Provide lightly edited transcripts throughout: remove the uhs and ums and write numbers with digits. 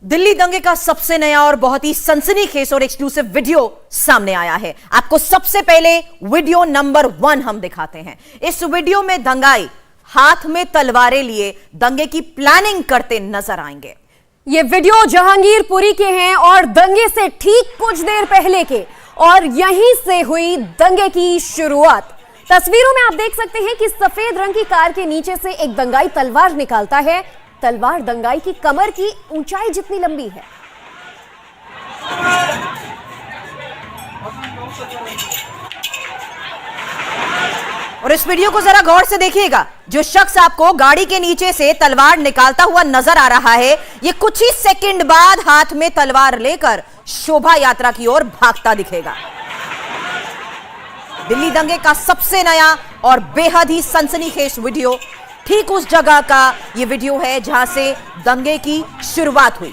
दिल्ली दंगे का सबसे नया और बहुत ही सनसनीखेज और एक्सक्लूसिव वीडियो सामने आया है। आपको सबसे पहले वीडियो नंबर 1 हम दिखाते हैं। इस वीडियो में दंगाई हाथ में तलवारें लिए दंगे की प्लानिंग करते नजर आएंगे। ये वीडियो जहांगीरपुरी के हैं और दंगे से ठीक कुछ देर पहले के, और यहीं से हुई दंगे की शुरुआत। तस्वीरों में आप देख सकते हैं कि सफेद रंग की कार के नीचे से एक दंगाई तलवार निकालता है। तलवार दंगाई की कमर की ऊंचाई जितनी लंबी है। और इस वीडियो को जरा गौर से देखिएगा। जो शख्स आपको गाड़ी के नीचे से तलवार निकालता हुआ नजर आ रहा है, ये कुछ ही सेकंड बाद हाथ में तलवार लेकर शोभा यात्रा की ओर भागता दिखेगा। दिल्ली दंगे का सबसे नया और बेहद ही सनसनीखेज वीडियो ठीक उस जगह का यह वीडियो है जहां से दंगे की शुरुआत हुई।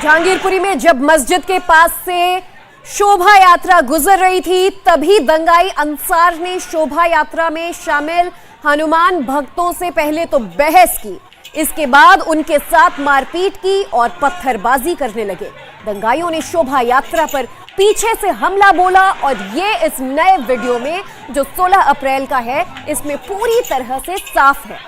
जहांगीरपुरी में जब मस्जिद के पास से शोभा यात्रा गुजर रही थी, तभी दंगाई अंसार ने शोभा यात्रा में शामिल हनुमान भक्तों से पहले तो बहस की, इसके बाद उनके साथ मारपीट की और पत्थरबाजी करने लगे। दंगाइयों ने शोभा यात्रा पर पीछे से हमला बोला और ये इस नए वीडियो में जो 16 अप्रैल का है, इसमें पूरी तरह से साफ है।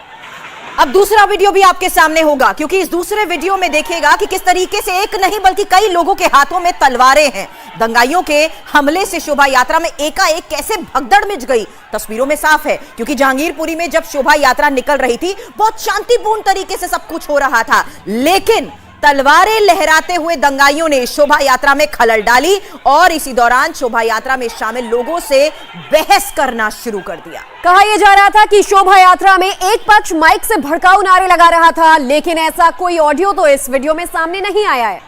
अब दूसरा वीडियो भी आपके सामने होगा, क्योंकि इस दूसरे वीडियो में देखिएगा कि किस तरीके से एक नहीं बल्कि कई लोगों के हाथों में तलवारें हैं। दंगाइयों के हमले से शोभा यात्रा में एकाएक कैसे भगदड़ मच गई, तस्वीरों में साफ है। क्योंकि जहांगीरपुरी में जब शोभा यात्रा निकल रही थी, बहुत शांतिपूर्ण तरीके से सब कुछ हो रहा था, लेकिन तलवारें लहराते हुए दंगाइयों ने शोभा यात्रा में खलल डाली और इसी दौरान शोभा यात्रा में शामिल लोगों से बहस करना शुरू कर दिया। कहा यह जा रहा था कि शोभा यात्रा में एक पक्ष माइक से भड़काऊ नारे लगा रहा था, लेकिन ऐसा कोई ऑडियो तो इस वीडियो में सामने नहीं आया है।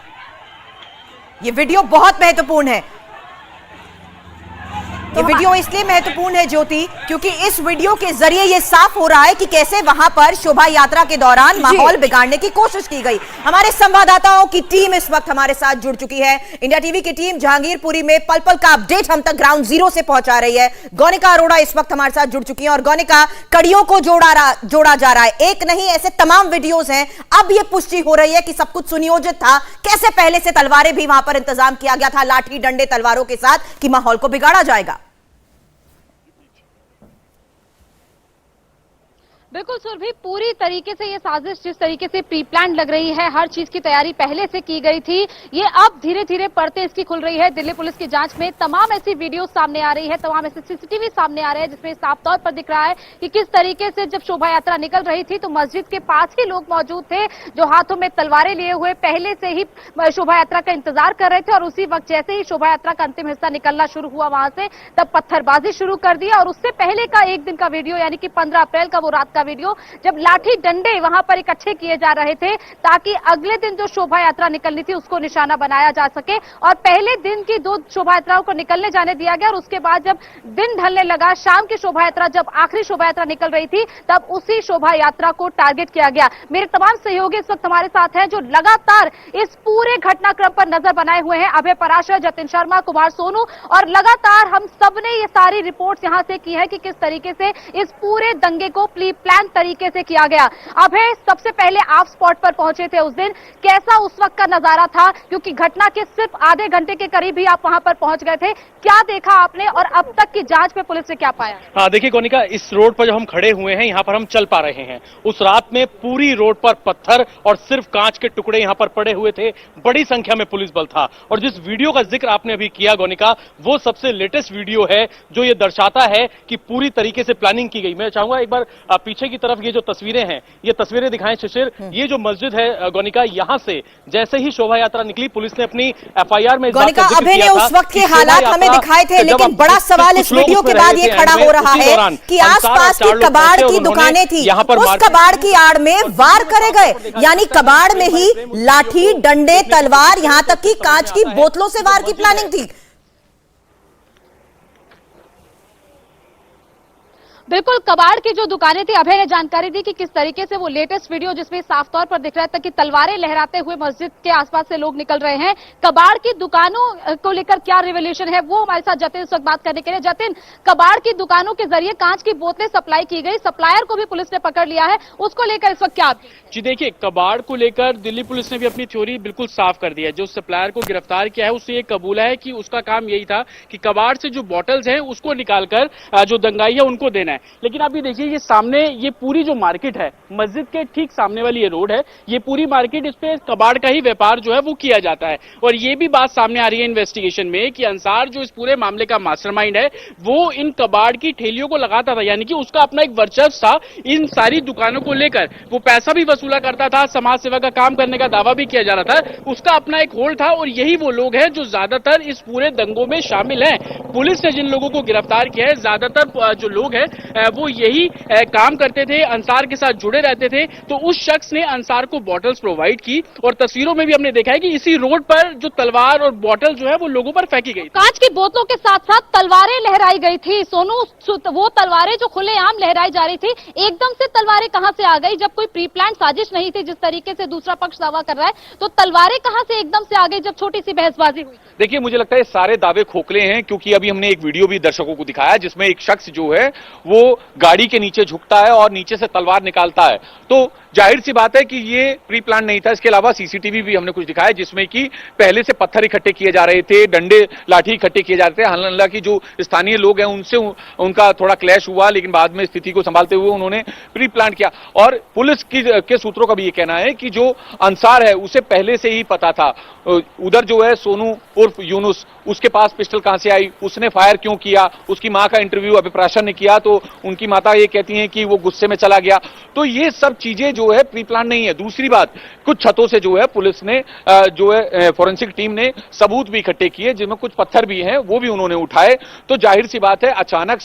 यह वीडियो बहुत महत्वपूर्ण है। ये वीडियो इसलिए महत्वपूर्ण है ज्योति, क्योंकि इस वीडियो के जरिए यह साफ हो रहा है कि कैसे वहां पर शोभा यात्रा के दौरान माहौल बिगाड़ने की कोशिश की गई। हमारे संवाददाताओं की टीम इस वक्त हमारे साथ जुड़ चुकी है। इंडिया टीवी की टीम जहांगीरपुरी में पल पल का अपडेट हम तक ग्राउंड जीरो से पहुंचा रही है। गौनिका अरोड़ा इस वक्त हमारे साथ जुड़ चुकी है और गौनिका, कड़ियों को जोड़ा जा रहा है, एक नहीं ऐसे तमाम वीडियोज हैं। अब यह पुष्टि हो रही है कि सब कुछ सुनियोजित था। कैसे पहले से तलवारें भी वहां पर इंतजाम किया गया था, लाठी डंडे तलवारों के साथ, कि माहौल को बिगाड़ा जाएगा। बिल्कुल सुरभि, पूरी तरीके से ये साजिश जिस तरीके से प्री प्लान लग रही है, हर चीज की तैयारी पहले से की गई थी, ये अब धीरे धीरे परतें इसकी खुल रही है। दिल्ली पुलिस की जांच में तमाम ऐसी वीडियो सामने आ रही है, तमाम ऐसे सीसीटीवी सामने आ रहे हैं, जिसमें साफ तौर पर दिख रहा है कि किस तरीके से जब शोभा यात्रा निकल रही थी तो मस्जिद के पास ही लोग मौजूद थे जो हाथों में तलवारें लिए हुए पहले से ही शोभा यात्रा का इंतजार कर रहे थे। और उसी वक्त जैसे ही शोभा यात्रा का अंतिम हिस्सा निकलना शुरू हुआ वहां से, तब पत्थरबाजी शुरू कर दिया। और उससे पहले का एक दिन का वीडियो, यानी कि 15 अप्रैल का वो रात का वीडियो, जब लाठी डंडे वहां पर इकट्ठे किए जा रहे थे ताकि अगले दिन जो शोभा यात्रा निकलनी थी उसको निशाना बनाया जा सके। और पहले दिन की 2 शोभा यात्राओं को निकलने जाने दिया गया और उसके बाद जब दिन ढलने लगा, शाम की शोभा यात्रा, जब आखिरी शोभा यात्रा निकल रही थी, तब उसी शोभा यात्रा को टारगेट किया गया। मेरे तमाम सहयोगी इस वक्त हमारे साथ हैं जो लगातार इस पूरे घटनाक्रम पर नजर बनाए हुए हैं। अभय पराशर, जतिन शर्मा, कुमार सोनू, और लगातार हम सबने ये सारी रिपोर्ट्स यहां से की है कि किस तरीके से इस पूरे दंगे को प्री प्लान तरीके से किया गया। अभय, सबसे पहले आप स्पॉट पर पहुंचे थे उस दिन, कैसा उस वक्त का नजारा था? क्योंकि घटना के सिर्फ आधे घंटे के करीब ही आप वहां पर पहुंच गए थे। क्या देखा आपने और अब तक की जांच में पुलिस ने क्या पाया? हाँ, देखिए गौनिका, इस रोड पर जो हम खड़े हुए हैं, यहाँ पर हम चल पा रहे हैं। उस रात में पूरी रोड पर पत्थर और सिर्फ कांच के टुकड़े यहाँ पर पड़े हुए थे। बड़ी संख्या में पुलिस बल था। और जिस वीडियो का जिक्र आपने अभी किया गौनिका, वो सबसे लेटेस्ट वीडियो है जो ये दर्शाता है कि पूरी तरीके से प्लानिंग की गई। मैं चाहूंगा एक बार पीछे की तरफ ये जो तस्वीरें हैं, ये तस्वीरें दिखाएं शिशिर। ये जो मस्जिद है गौनिका, यहां से जैसे ही शोभा यात्रा निकली, पुलिस ने अपनी एफआईआर में गौनिका, अभय ने उस वक्त के हालात हमें दिखाए थे, लेकिन बड़ा सवाल इस वीडियो के बाद ये खड़ा हो रहा है कि आसपास की कबाड़ की दुकानें थी, उस कबाड़ की आड़ में वार करे गए, यानी कबाड़ में ही लाठी डंडे तलवार, यहां तक कि कांच की बोतलों से वार की प्लानिंग थी। बिल्कुल, कबाड़ की जो दुकानें थी, अभय ने जानकारी दी कि किस तरीके से वो लेटेस्ट वीडियो जिसमें साफ तौर पर दिख रहा था कि तलवारें लहराते हुए मस्जिद के आसपास से लोग निकल रहे हैं। कबाड़ की दुकानों को लेकर क्या रिवोल्यूशन है, वो हमारे साथ जतिन इस वक्त बात करने के लिए। जतिन, कबाड़ की दुकानों के जरिए कांच की बोतलें सप्लाई की गई, सप्लायर को भी पुलिस ने पकड़ लिया है, उसको लेकर इस वक्त क्या? जी देखिए, कबाड़ को लेकर दिल्ली पुलिस ने भी अपनी थ्योरी बिल्कुल साफ कर दी है। जो सप्लायर को गिरफ्तार किया है उससे ये कबूला है कि उसका काम यही था कि कबाड़ से जो बॉटल्स हैं उसको निकालकर जो दंगाई है उनको देना है। लेकिन आप ये देखिए, ये सामने ये पूरी जो मार्केट है, मस्जिद के ठीक सामने वाली ये रोड है, ये पूरी मार्केट, इस पे कबाड़ का ही व्यापार जो है वो किया जाता है। और ये भी बात सामने आ रही है इन्वेस्टिगेशन में कि अंसार जो इस पूरे मामले का मास्टरमाइंड है, वो इन कबाड़ की ठेलियों को लगाता था, यानी कि उसका अपना एक वर्चस्व था इन सारी दुकानों को लेकर। वो पैसा भी वसूला करता था, समाज सेवा का काम करने का दावा भी किया जा रहा था, उसका अपना एक होल्ड था। और यही वो लोग हैं जो ज्यादातर इस पूरे दंगों में शामिल हैं। पुलिस ने जिन लोगों को गिरफ्तार किया है, ज्यादातर जो लोग हैं वो यही काम करते थे, अंसार के साथ जुड़े रहते थे। तो उस शख्स ने अंसार को बॉटल्स प्रोवाइड की और तस्वीरों में भी हमने देखा है कि इसी रोड पर जो तलवार और बॉटल जो है वो लोगों पर फेंकी गई। कांच की बोतलों के साथ साथ तलवारें लहराई गई थी सोनू, वो तलवारें जो खुलेआम लहराई जा रही थी, एकदम से तलवारें कहां से आ गई? जब कोई प्री प्लान साजिश नहीं थी, जिस तरीके से दूसरा पक्ष दावा कर रहा है, तो तलवारें कहां से एकदम से आ गई जब छोटी सी बहसबाजी हुई? देखिए, मुझे लगता है सारे दावे खोखले हैं, क्योंकि अभी हमने एक वीडियो भी दर्शकों को दिखाया जिसमें एक शख्स जो है वो गाड़ी के नीचे झुकता है और नीचे से तलवार निकालता है। तो जाहिर सी बात है कि ये प्री प्लान नहीं था। इसके अलावा सीसीटीवी भी हमने कुछ दिखाया जिसमें कि पहले से पत्थर इकट्ठे किए जा रहे थे, डंडे लाठी इकट्ठे किए जा रहे थे। हालांकि जो स्थानीय लोग हैं उनसे उनका थोड़ा क्लैश हुआ, लेकिन बाद में स्थिति को संभालते हुए उन्होंने प्री प्लान किया। और पुलिस के सूत्रों का भी ये कहना है कि जो अंसार है उसे पहले से ही पता था। उधर जो है सोनू उर्फ यूनुस, उसके पास पिस्टल कहां से आई, उसने फायर क्यों किया, उसकी मां का इंटरव्यू अभिप्राशन ने किया तो उनकी माता ये कहती हैं कि वो गुस्से में चला गया। तो ये सब चीजें जो है प्री प्लान नहीं है। दूसरी बात, कुछ छतों से जो है पुलिस ने जो है फोरेंसिक टीम ने सबूत भी इकट्ठे किए, जिनमें कुछ पत्थर भी हैं, वो भी उन्होंने उठाए। तो जाहिर सी बात है अचानक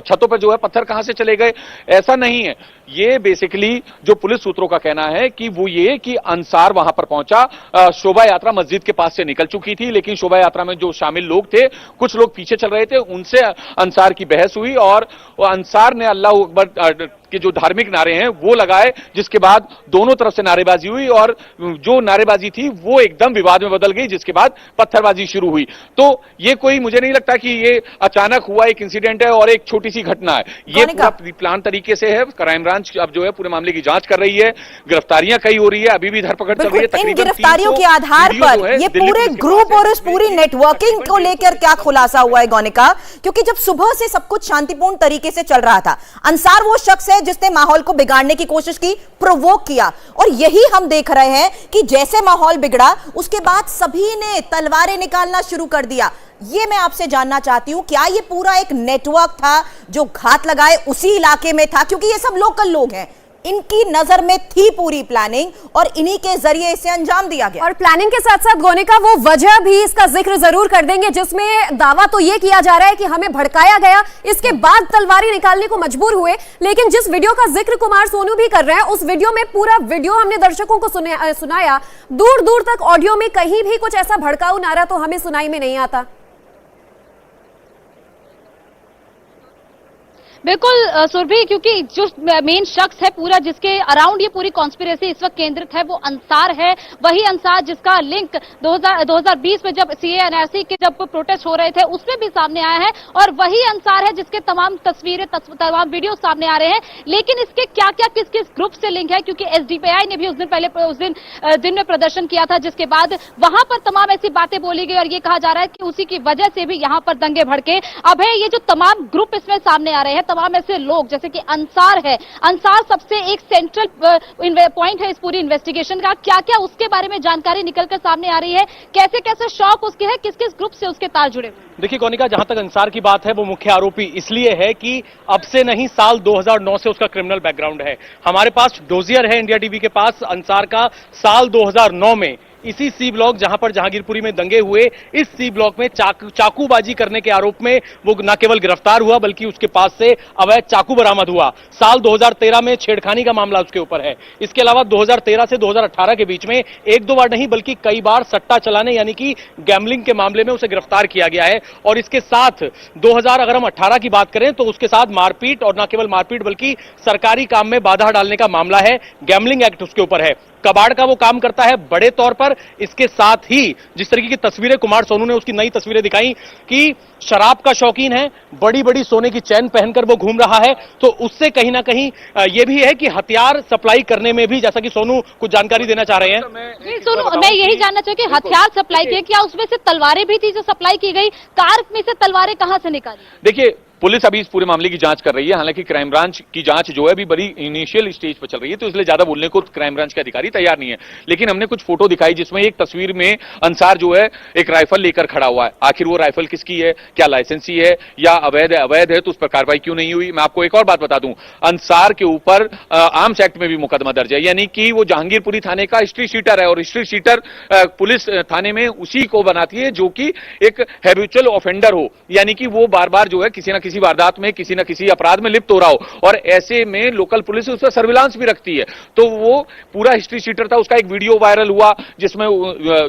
छतों पर जो है पत्थर कहां से चले गए, ऐसा नहीं है। ये बेसिकली जो पुलिस सूत्रों का कहना है कि वो ये कि अंसार वहां पर पहुंचा, शोभा यात्रा मस्जिद के पास से निकल चुकी थी, लेकिन शोभा यात्रा में जो शामिल लोग थे, कुछ लोग पीछे चल रहे थे, उनसे अंसार की बहस हुई और अंसार ने अल्लाह अकबर के जो धार्मिक नारे हैं वो लगाए, जिसके बाद दोनों तरफ से नारेबाजी हुई और जो नारेबाजी थी वो एकदम विवाद में बदल गई, जिसके बाद पत्थरबाजी शुरू हुई। तो ये कोई, मुझे नहीं लगता कि ये अचानक हुआ एक इंसिडेंट है और एक छोटी सी घटना है। ये पूरा प्लान तरीके से है। क्राइम ब्रांच अब जो है पूरे मामले की जांच कर रही है, गिरफ्तारियां कई हो रही है, अभी भी धरपकड़ चल रही है। इन गिरफ्तारियों के आधार पर ये पूरे ग्रुप और उस पूरी नेटवर्किंग को लेकर क्या खुलासा हुआ है गौनिका? क्योंकि जब सुबह से सब कुछ शांतिपूर्ण तरीके से चल रहा था, अंसार वो शख्स है जिसने माहौल को बिगाड़ने की कोशिश की, प्रोवोक किया, और यही हम देख रहे हैं कि जैसे माहौल बिगड़ा उसके बाद सभी ने तलवारें निकालना शुरू कर दिया। ये मैं आपसे जानना चाहती हूं, क्या ये पूरा एक नेटवर्क था जो घात लगाए उसी इलाके में था? क्योंकि ये सब लोकल लोग हैं, इनकी नजर में थी पूरी प्लानिंग और इन्हीं के जरिए इसे अंजाम दिया गया। और प्लानिंग के साथ साथ गोनिका वो वजह भी इसका जिक्र जरूर कर देंगे जिसमें दावा तो ये किया जा रहा है कि हमें भड़काया गया, इसके बाद तलवारें निकालने को मजबूर हुए। लेकिन जिस वीडियो का जिक्र कुमार सोनू भी कर रहे हैं, उस वीडियो में पूरा वीडियो हमने दर्शकों को सुनाया, दूर दूर तक ऑडियो में कहीं भी कुछ ऐसा भड़काऊ नारा तो हमें सुनाई में नहीं आता। बिल्कुल सुरभि, क्योंकि जो मेन शख्स है पूरा जिसके अराउंड ये पूरी कॉन्स्पिरेसी इस वक्त केंद्रित है, वो अंसार है। वही अंसार जिसका लिंक 2020 में जब सीए एनआरसी के जब प्रोटेस्ट हो रहे थे उसमें भी सामने आया है, और वही अंसार है जिसके तमाम तस्वीरें तमाम वीडियो सामने आ रहे हैं। लेकिन इसके क्या क्या किस किस ग्रुप से लिंक है, क्योंकि एसडीपीआई ने भी उस दिन में प्रदर्शन किया था, जिसके बाद वहां पर तमाम ऐसी बातें बोली गई और ये कहा जा रहा है कि उसी की वजह से भी यहां पर दंगे भड़के। अब है ये जो तमाम ग्रुप इसमें सामने आ रहे हैं, तमाम ऐसे लोग, जैसे कि अंसार है, अंसार सबसे एक सेंट्रल पॉइंट है इस पूरी इन्वेस्टिगेशन का। क्या क्या उसके बारे में जानकारी निकलकर सामने आ रही है, कैसे कैसे शौक उसके है, किस किस ग्रुप से उसके तार जुड़े हुए? देखिए गौनिका, जहां तक अंसार की बात है, वो मुख्य आरोपी इसलिए है कि अब से नहीं, साल 2009 से उसका क्रिमिनल बैकग्राउंड है। हमारे पास डोजियर है इंडिया टीवी के पास, अंसार का साल 2009 में इसी सी ब्लॉक जहां पर जहांगीरपुरी में दंगे हुए, इस सी ब्लॉक में चाकूबाजी करने के आरोप में वो न केवल गिरफ्तार हुआ बल्कि उसके पास से अवैध चाकू बरामद हुआ। साल 2013 में छेड़खानी का मामला उसके ऊपर है। इसके अलावा 2013 से 2018 के बीच में एक दो बार नहीं बल्कि कई बार सट्टा चलाने यानी कि गैम्बलिंग के मामले में उसे गिरफ्तार किया गया है। और इसके साथ 2000 अगर हम 18 की बात करें तो उसके साथ मारपीट, और न केवल मारपीट बल्कि सरकारी काम में बाधा डालने का मामला है, गैम्बलिंग एक्ट उसके ऊपर है। कबाड़ का वो काम करता है बड़े तौर पर। इसके साथ ही जिस तरीके की तस्वीरें कुमार सोनू ने उसकी नई तस्वीरें दिखाई कि शराब का शौकीन है, बड़ी बड़ी सोने की चैन पहनकर वो घूम रहा है, तो उससे कहीं ना कहीं ये भी है कि हथियार सप्लाई करने में भी, जैसा कि सोनू कुछ जानकारी देना चाह रहे हैं। जी सोनू, मैं यही जानना चाहूँ कि हथियार सप्लाई किए, क्या उसमें से तलवारें भी थी जो सप्लाई की गई? कार में से तलवारें कहां से निकाली? देखिए, पुलिस अभी इस पूरे मामले की जांच कर रही है। हालांकि क्राइम ब्रांच की जांच जो है अभी बड़ी इनिशियल स्टेज पर चल रही है, तो इसलिए ज्यादा बोलने को क्राइम ब्रांच के अधिकारी तैयार नहीं है। लेकिन हमने कुछ फोटो दिखाई जिसमें एक तस्वीर में अंसार जो है एक राइफल लेकर खड़ा हुआ है। आखिर वो राइफल किसकी है, क्या लाइसेंसी है या अवैध है? अवैध है तो उस पर कार्रवाई क्यों नहीं हुई? मैं आपको एक और बात बता दूं, अंसार के ऊपर आर्म्स एक्ट में भी मुकदमा दर्ज है, यानी कि वो जहांगीरपुरी थाने का हिस्ट्री शीटर है। और हिस्ट्री शीटर पुलिस थाने में उसी को बनाती है जो कि एक हैबिचुअल ऑफेंडर हो, यानी कि वो बार बार जो है किसी ना किसी वारदात में, किसी न किसी अपराध में लिप्त हो रहा हो। और ऐसे में लोकल पुलिस उस पर सर्विलांस भी रखती है। तो वो पूरा हिस्ट्री शीटर था। उसका एक वीडियो वायरल हुआ जिसमें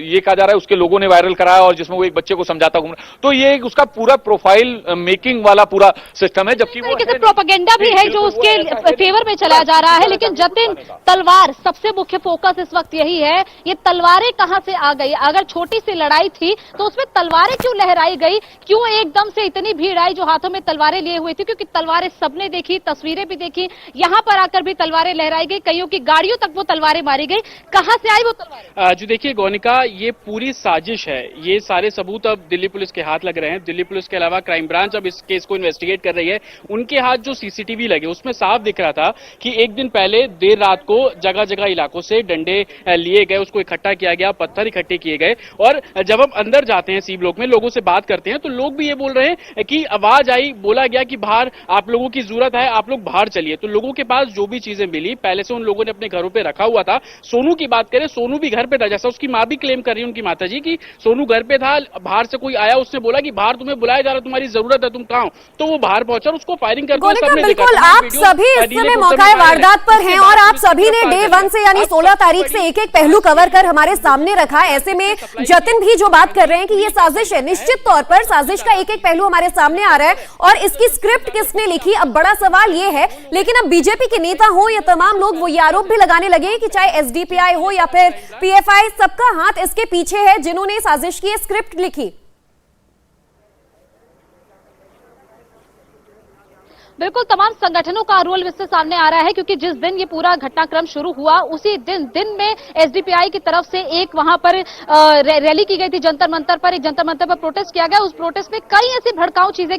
ये कहा जा रहा है उसके लोगों ने वायरल कराया और जिसमें वो एक बच्चे को समझाता घूम रहा। तो ये उसका पूरा प्रोफाइल मेकिंग वाला पूरा सिस्टम है, जबकि वो प्रोपेगेंडा भी है जो उसके फेवर में चलाया जा रहा है। लेकिन जतिन, तलवार सबसे मुख्य फोकस इस वक्त यही है, ये तलवारें कहां से आ गई? अगर छोटी सी लड़ाई थी तो उसमें तलवारें क्यों लहराई गई? क्यों एकदम से इतनी भीड़ आई जो हाथों में तलवारें लिए हुए थी? क्योंकि तलवारें सबने देखी, तस्वीरें भी देखी, यहां पर आकर भी तलवारें लहराई गई, कईयों की गाड़ियों तक वो तलवारें मारी गई। कहां से आई वो तलवारें? जो देखिए गोनिका, ये पूरी साजिश है। ये सारे सबूत अब दिल्ली पुलिस के हाथ लग रहे हैं। दिल्ली पुलिस के अलावा क्राइम ब्रांच अब इस केस को इन्वेस्टिगेट कर रही है। उनके हाथ जो सीसीटीवी लगे उसमें साफ दिख रहा था कि एक दिन पहले देर रात को जगह जगह इलाकों से डंडे लिए गए, उसको इकट्ठा किया गया, पत्थर इकट्ठे किए गए। और जब हम अंदर जाते हैं सी ब्लॉक में, लोगों से बात करते हैं तो लोग भी ये बोल रहे हैं कि आवाज आई, बोला गया कि बाहर आप लोगों की जरूरत है, आप लोग बाहर चलिए। तो लोगों के पास जो भी चीजें मिली पहले से उन लोगों ने अपने घरों पे रखा हुआ था। सोनू की बात करें, सोनू भी घर पे था, जैसा उसकी मां भी क्लेम कर रही है, उनकी माता जी, की सोनू घर पे था। बाहर से कोई आया, उसने बोला कि बाहर तुम्हें बुलाया जा रहा, तुम्हारी जरूरत है, तुम कहां हो? तो वो बाहर पहुंचा और उसको फायरिंग करके बिल्कुल, आप सभी इस समय मौका वारदात पर हैं और आप सभी ने डे 1 से यानी 16 तारीख से एक एक पहलू कवर कर हमारे सामने रखा। ऐसे में जतिन भी जो बात कर रहे हैं कि ये साजिश है, निश्चित तौर पर साजिश का एक एक पहलू हमारे सामने आ रहा है। और इसकी स्क्रिप्ट किसने लिखी, अब बड़ा सवाल ये है। लेकिन अब बीजेपी के नेता हो या तमाम लोग वो ये आरोप भी लगाने लगे कि चाहे एसडीपीआई हो या फिर पीएफआई, सबका हाथ इसके पीछे है जिन्होंने साजिश की स्क्रिप्ट लिखी। बिल्कुल, तमाम संगठनों का रोल इससे सामने आ रहा है, क्योंकि जिस दिन ये पूरा घटनाक्रम शुरू हुआ उसी दिन में एसडीपीआई की तरफ से एक वहां पर रैली की गई थी जंतर मंतर पर। एक जंतर मंतर पर प्रोटेस्ट किया गया। उस प्रोटेस्ट में कई ऐसी भड़काऊ चीजें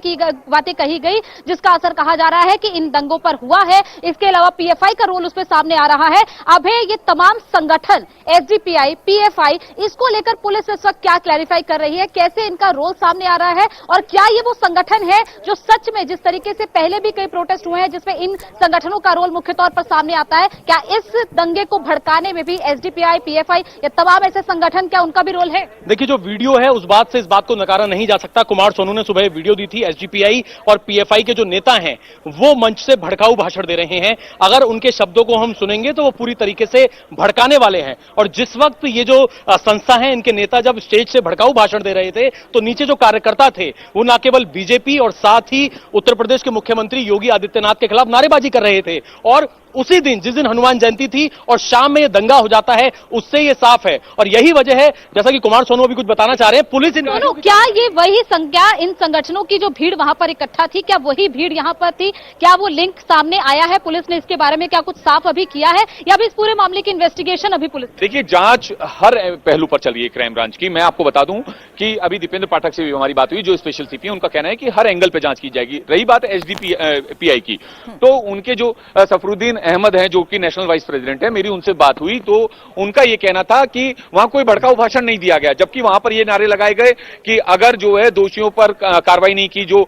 बातें कही गई जिसका असर कहा जा रहा है कि इन दंगों पर हुआ है। इसके अलावा पीएफआई का रोल उसमें सामने आ रहा है। अब है ये तमाम संगठन, एसडीपीआई, पीएफआई, इसको लेकर पुलिस इस वक्त क्या क्लैरिफाई कर रही है, कैसे इनका रोल सामने आ रहा है और क्या ये वो संगठन है जो सच में, जिस तरीके से पहले भी कई प्रोटेस्ट हुए हैं जिसमें इन संगठनों का रोल मुख्य तौर पर सामने आता है, क्या इस दंगे को भड़काने में भी एसडीपीआई, पीएफआई या तमाम ऐसे संगठन, क्या उनका भी रोल है? देखिए, जो वीडियो है उस बात से इस बात को नकारा नहीं जा सकता। कुमार सोनू ने सुबह वीडियो दी थी। एसडीपीआई और पीएफआई के जो नेता हैं वो मंच से भड़काऊ भाषण दे रहे हैं। अगर उनके शब्दों को हम सुनेंगे तो वो पूरी तरीके से भड़काने वाले हैं। और जिस वक्त ये जो संस्था है, इनके नेता जब स्टेज से भड़काऊ भाषण दे रहे थे तो नीचे जो कार्यकर्ता थे वो न केवल बीजेपी और साथ ही उत्तर प्रदेश के मुख्यमंत्री योगी आदित्यनाथ के खिलाफ नारेबाजी कर रहे थे। और उसी दिन, जिस दिन हनुमान जयंती थी और शाम में ये दंगा हो जाता है, उससे ये साफ है। और यही वजह है, जैसा कि कुमार सोनू अभी कुछ बताना चाह रहे हैं, पुलिस क्या ये वही संज्ञा, इन संगठनों की जो भीड़ वहां पर इकट्ठा थी, क्या वही भीड़ यहां पर थी? क्या वो लिंक सामने आया है? पुलिस ने इसके बारे में क्या कुछ साफ अभी किया है या अभी इस पूरे मामले की इन्वेस्टिगेशन अभी पुलिस? देखिए, जांच हर पहलू पर चल रही है क्राइम ब्रांच की। मैं आपको बता दूं कि अभी दीपेंद्र पाठक से भी हमारी बात हुई, जो स्पेशल सीपी है, उनका कहना है कि हर एंगल पे जांच की जाएगी। रही बात एसडीपीआई की, तो उनके जो सफरुद्दीन अहमद हैं, जो कि नेशनल वाइस प्रेसिडेंट है, मेरी उनसे बात हुई तो उनका यह कहना था कि वहां कोई भड़काऊ भाषण नहीं दिया गया, जबकि वहां पर यह नारे लगाए गए कि अगर जो है दोषियों पर कार्रवाई नहीं की, जो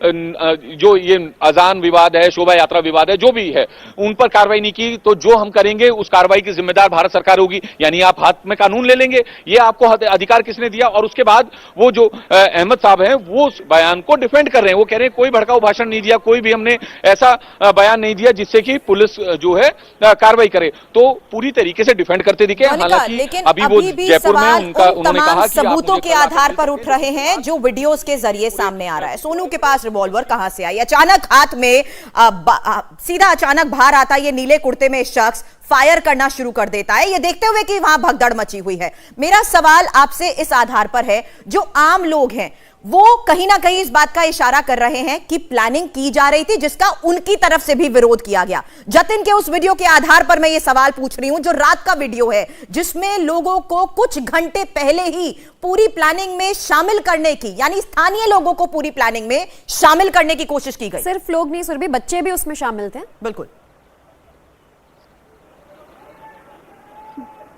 जो ये अजान विवाद है, शोभा यात्रा विवाद है, जो भी है, उन पर कार्रवाई नहीं की तो जो हम करेंगे उस कार्रवाई की जिम्मेदार भारत सरकार होगी। यानी आप हाथ में कानून ले लेंगे, ये आपको अधिकार किसने दिया? और उसके बाद वो जो अहमद साहब हैं वो उस बयान को डिफेंड कर रहे हैं, वो कह रहे हैं कोई भड़काऊ भाषण नहीं दिया, कोई भी हमने ऐसा बयान नहीं दिया जिससे कि पुलिस जो है कार्रवाई करे। तो पूरी तरीके से डिफेंड करते दिखे। हालांकि लेकिन अभी वो भी जयपुर में सवाल उन्होंने कहा कि सबूतों के आधार पर उठ रहे हैं जो वीडियोस के जरिए सामने आ रहा है। सोनू के पास रिवॉल्वर कहां से आई? अचानक हाथ में सीधा अचानक बाहर आता ये नीले कुर्ते में शख्स फायर करना शुरू कर देता है, ये देखते हुए कि वहां भगदड़ मची हुई है। मेरा सवाल आपसे इस आधार पर है, जो आम लोग हैं वो कहीं ना कहीं इस बात का इशारा कर रहे हैं कि प्लानिंग की जा रही थी, जिसका उनकी तरफ से भी विरोध किया गया। जतिन के उस वीडियो के आधार पर मैं ये सवाल पूछ रही हूं, जो रात का वीडियो है जिसमें लोगों को कुछ घंटे पहले ही पूरी प्लानिंग में शामिल करने की, यानी स्थानीय लोगों को पूरी प्लानिंग में शामिल करने की कोशिश की गई। सिर्फ लोग नहीं सुरभि, बच्चे भी उसमें शामिल थे। बिल्कुल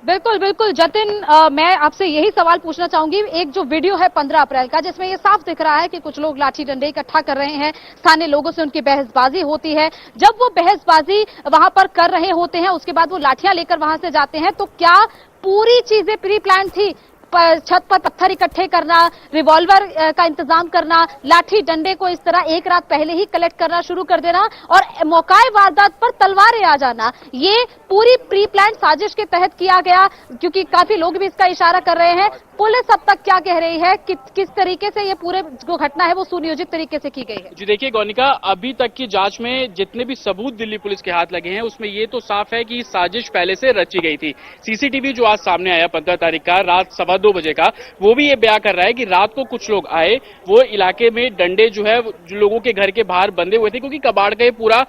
बिल्कुल बिल्कुल जतिन, मैं आपसे यही सवाल पूछना चाहूंगी। एक जो वीडियो है 15 अप्रैल का, जिसमें ये साफ दिख रहा है कि कुछ लोग लाठी डंडे इकट्ठा कर रहे हैं, स्थानीय लोगों से उनकी बहसबाजी होती है। जब वो बहसबाजी वहां पर कर रहे होते हैं, उसके बाद वो लाठियां लेकर वहां से जाते हैं, तो क्या पूरी चीजें प्री प्लान थी? छत पर पत्थर इकट्ठे करना, रिवॉल्वर का इंतजाम करना, लाठी डंडे को इस तरह एक रात पहले ही कलेक्ट करना शुरू कर देना और मौकाए वारदात पर तलवारें आ जाना, ये पूरी प्री प्लान साजिश के तहत किया गया। क्योंकि काफी लोग भी इसका इशारा कर रहे हैं। पुलिस अब तक क्या कह रही है कि किस तरीके से ये पूरे जो घटना है वो सुनियोजित तरीके से की गई है? जी देखिए गौनिका, अभी तक की जांच में जितने भी सबूत दिल्ली पुलिस के हाथ लगे हैं उसमें ये तो साफ है कि साजिश पहले से रची गई थी। सीसीटीवी जो आज सामने आया 15 तारीख का रात 2:15 बजे का, वो भी ये बयां कर रहा है कि रात को कुछ लोग आए, वो इलाके में डंडे जो है जो लोगों के घर के बाहर बंधे हुए थे, क्योंकि कबाड़ का पूरा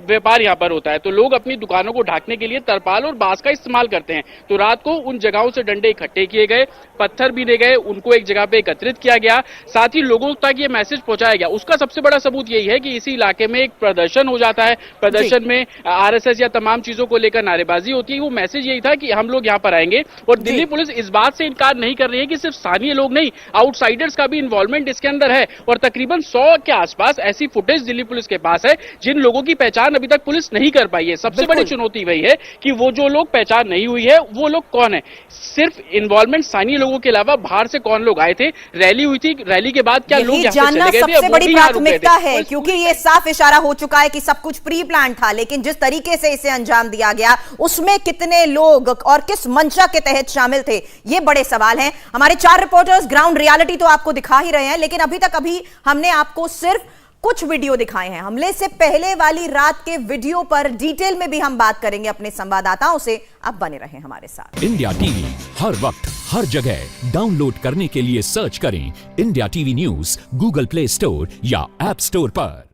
व्यापार यहाँ पर होता है, तो लोग अपनी दुकानों को ढांकने के लिए तरपाल और बांस का इस्तेमाल करते हैं। तो रात को उन जगहों से डंडे इकट्ठे किए गए, पत्थर भी ले गए, उनको एक जगह पे एकत्रित किया गया, साथ ही लोगों तक ये मैसेज पहुंचाया गया। उसका सबसे बड़ा सबूत यही है कि इसी इलाके में एक प्रदर्शन हो जाता है, प्रदर्शन में आरएसएस या तमाम चीजों को लेकर नारेबाजी होती है। वो मैसेज यही था कि हम लोग यहाँ पर आएंगे। और दिल्ली पुलिस इस बात से इनकार नहीं कर रही है कि सिर्फ स्थानीय लोग नहीं, आउटसाइडर्स का भी इन्वॉल्वमेंट इसके अंदर है। और तकरीबन 100 के आसपास ऐसी फुटेज दिल्ली पुलिस के पास है जिन लोगों की पहचान अभी तक पुलिस नहीं कर पाई है। सबसे बड़ी चुनौती वही है कि वो जो लोग पहचान नहीं हुई है वो लोग कौन है। सिर्फ इन्वॉल्वमेंट स्थानीय लोगों के अलावा बाहर से कौन लोग आए थे, रैली हुई थी, रैली के बाद क्या लोग यहाँ से चले गए थे, सबसे बड़ी प्राथमिकता है। क्योंकि ये साफ इशारा हो चुका है कि सब कुछ प्री प्लान था, लेकिन जिस तरीके से इसे अंजाम दिया गया उसमें कितने लोग और किस मंशा के तहत शामिल थे, ये बड़े सवाल हैं। हमारे 4 रिपोर्टर्स ग्राउंड रियलिटी तो आपको दिखा ही रहे हैं, लेकिन अभी हमने आपको सिर्फ कुछ वीडियो दिखाए हैं। हमले से पहले वाली रात के वीडियो पर डिटेल में भी हम बात करेंगे अपने संवाददाताओं से। आप बने रहें हमारे साथ। इंडिया टीवी हर वक्त हर जगह डाउनलोड करने के लिए सर्च करें India TV news Google play store या ऐप स्टोर पर।